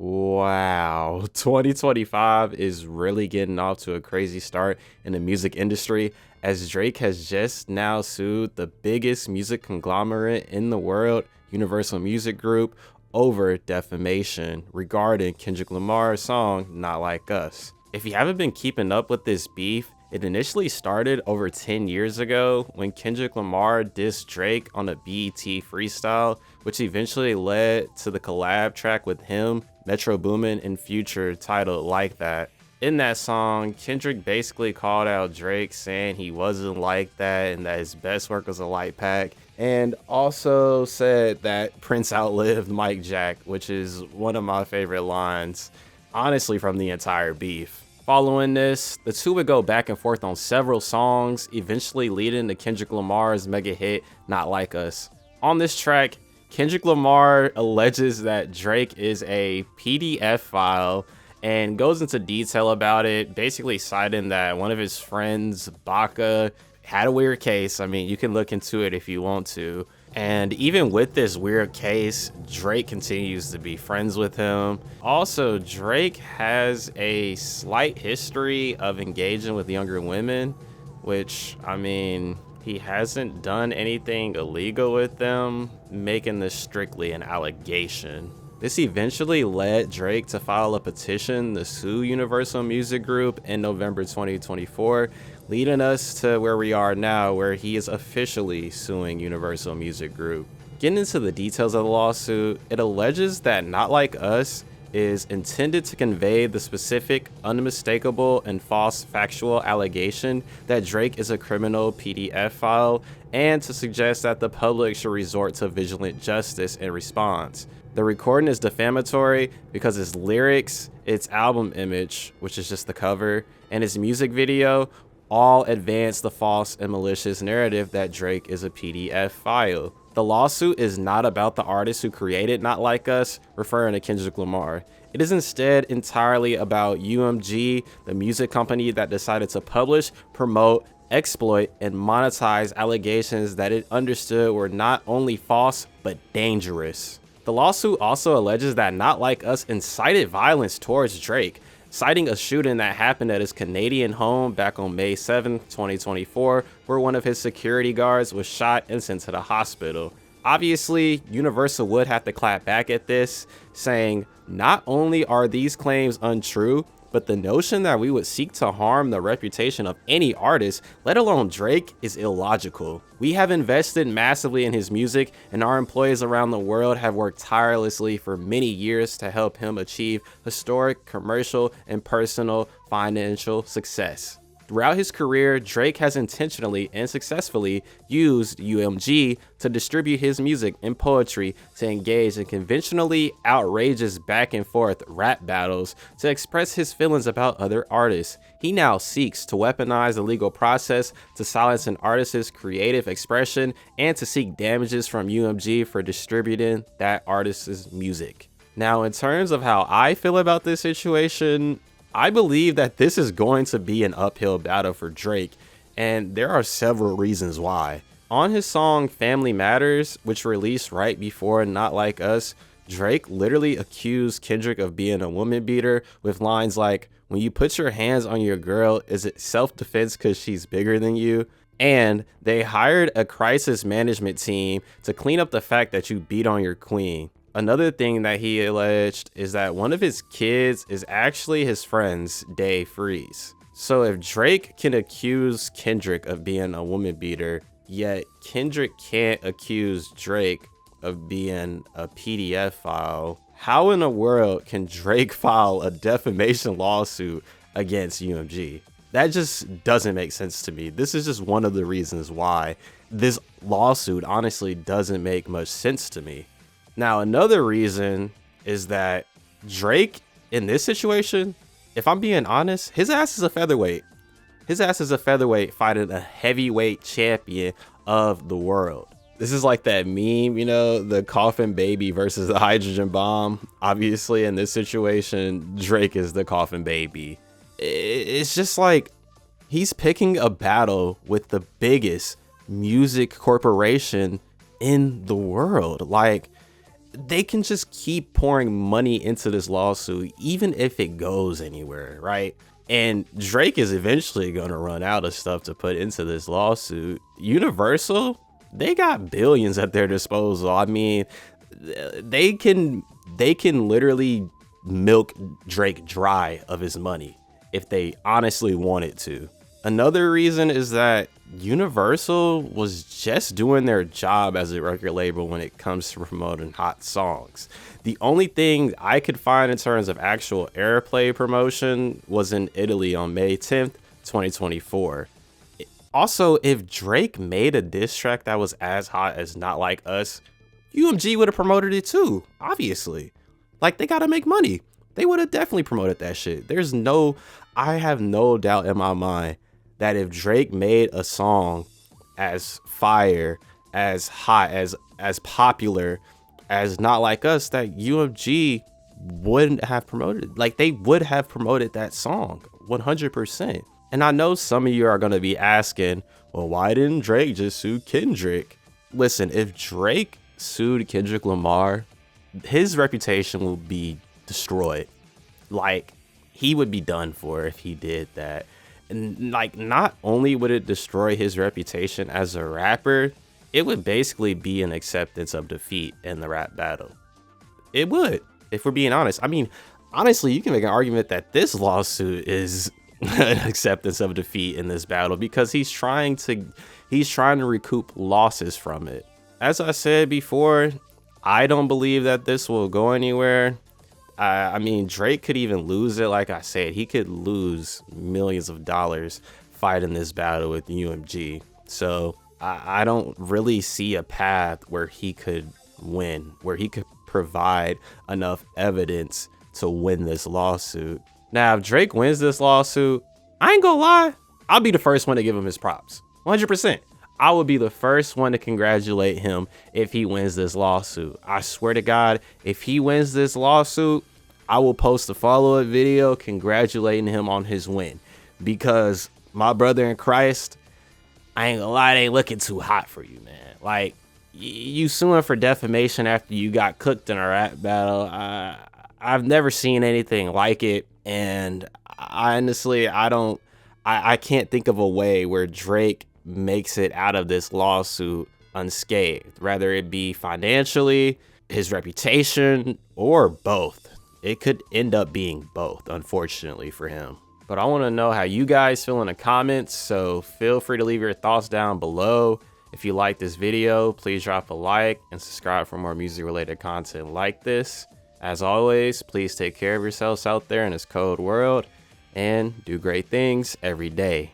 Wow, 2025 is really getting off to a crazy start in the music industry as Drake has just now sued the biggest music conglomerate in the world, Universal Music Group, over defamation regarding Kendrick Lamar's song Not Like Us. If you haven't been keeping up with this beef, it initially started over 10 years ago when Kendrick Lamar dissed Drake on a BET freestyle, which eventually led to the collab track with him, Metro Boomin, and Future titled Like That. In that song, Kendrick basically called out Drake, saying he wasn't like that and that his best work was a light pack, and also said that Prince outlived Mike Jack, which is one of my favorite lines, honestly, from the entire beef. Following this, the two would go back and forth on several songs, eventually leading to Kendrick Lamar's mega hit, Not Like Us. On this track, Kendrick Lamar alleges that Drake is a PDF file and goes into detail about it, basically citing that one of his friends, Baca, had a weird case. I mean, you can look into it if you want to. And even with this weird case, Drake continues to be friends with him. Also, Drake has a slight history of engaging with younger women, which, I mean, he hasn't done anything illegal with them, making this strictly an allegation. This eventually led Drake to file a petition to sue Universal Music Group in November 2024, leading us to where we are now, where he is officially suing Universal Music Group. Getting into the details of the lawsuit, it alleges that Not Like Us is intended to convey the specific, unmistakable, and false factual allegation that Drake is a criminal PDF file, and to suggest that the public should resort to vigilant justice in response. The recording is defamatory because his lyrics, its album image, which is just the cover, and his music video all advance the false and malicious narrative that Drake is a PDF file. The lawsuit is not about the artist who created Not Like Us, referring to Kendrick Lamar. It is instead entirely about UMG, the music company that decided to publish, promote, exploit, and monetize allegations that it understood were not only false, but dangerous. The lawsuit also alleges that Not Like Us incited violence towards Drake, citing a shooting that happened at his Canadian home back on May 7, 2024, where one of his security guards was shot and sent to the hospital. Obviously, Universal would have to clap back at this, saying, not only are these claims untrue, but the notion that we would seek to harm the reputation of any artist, let alone Drake, is illogical. We have invested massively in his music, and our employees around the world have worked tirelessly for many years to help him achieve historic, commercial, and personal financial success. Throughout his career, Drake has intentionally and successfully used UMG to distribute his music and poetry, to engage in conventionally outrageous back and forth rap battles, to express his feelings about other artists. He now seeks to weaponize the legal process to silence an artist's creative expression and to seek damages from UMG for distributing that artist's music. Now, in terms of how I feel about this situation, I believe that this is going to be an uphill battle for Drake, and there are several reasons why. On his song Family Matters, which released right before Not Like Us, Drake literally accused Kendrick of being a woman beater with lines like, when you put your hands on your girl, is it self-defense because she's bigger than you? And they hired a crisis management team to clean up the fact that you beat on your queen. Another thing that he alleged is that one of his kids is actually his friend's Day Freeze. So if Drake can accuse Kendrick of being a woman beater, yet Kendrick can't accuse Drake of being a PDF file, how in the world can Drake file a defamation lawsuit against UMG? That just doesn't make sense to me. This is just one of the reasons why this lawsuit honestly doesn't make much sense to me. Now, another reason is that Drake, in this situation, if I'm being honest, his ass is a featherweight. His ass is a featherweight fighting a heavyweight champion of the world. This is like that meme, you know, the coffin baby versus the hydrogen bomb. Obviously, in this situation, Drake is the coffin baby. It's just like he's picking a battle with the biggest music corporation in the world. Like, they can just keep pouring money into this lawsuit, even if it goes anywhere, right? And Drake is eventually going to run out of stuff to put into this lawsuit. Universal, they got billions at their disposal. I mean, they can literally milk Drake dry of his money if they honestly wanted to. Another reason is that Universal was just doing their job as a record label when it comes to promoting hot songs. The only thing I could find in terms of actual airplay promotion was in Italy on May 10th, 2024. Also, if Drake made a diss track that was as hot as Not Like Us, UMG would have promoted it too, obviously. Like, they gotta make money. They would have definitely promoted that shit. I have no doubt in my mind that if Drake made a song as fire, as hot, as popular as Not Like Us, that UMG wouldn't have promoted. Like, they would have promoted that song 100%. And I know some of you are going to be asking, well, why didn't Drake just sue Kendrick? Listen, if Drake sued Kendrick Lamar, his reputation will be destroyed. Like, he would be done for if he did that. And like, not only would it destroy his reputation as a rapper, it would basically be an acceptance of defeat in the rap battle. It would, if we're being honest. I mean, honestly, you can make an argument that this lawsuit is an acceptance of defeat in this battle, because he's trying to recoup losses from it. As I said before, I don't believe that this will go anywhere. I mean, Drake could even lose it. Like I said, he could lose millions of dollars fighting this battle with UMG. So I don't really see a path where he could win, where he could provide enough evidence to win this lawsuit. Now, if Drake wins this lawsuit, I ain't gonna lie, I'll be the first one to give him his props. 100%. I would be the first one to congratulate him if he wins this lawsuit. I swear to God, if he wins this lawsuit, I will post a follow-up video congratulating him on his win. Because my brother in Christ, I ain't gonna lie, it ain't looking too hot for you, man. Like, you suing for defamation after you got cooked in a rap battle. I've never seen anything like it. And honestly, I can't think of a way where Drake makes it out of this lawsuit unscathed, whether it be financially, his reputation, or both. It could end up being both, unfortunately for him. But I want to know how you guys feel in the comments, so feel free to leave your thoughts down below. If you like this video, please drop a like and subscribe for more music related content like this. As always, please take care of yourselves out there in this cold world and do great things every day.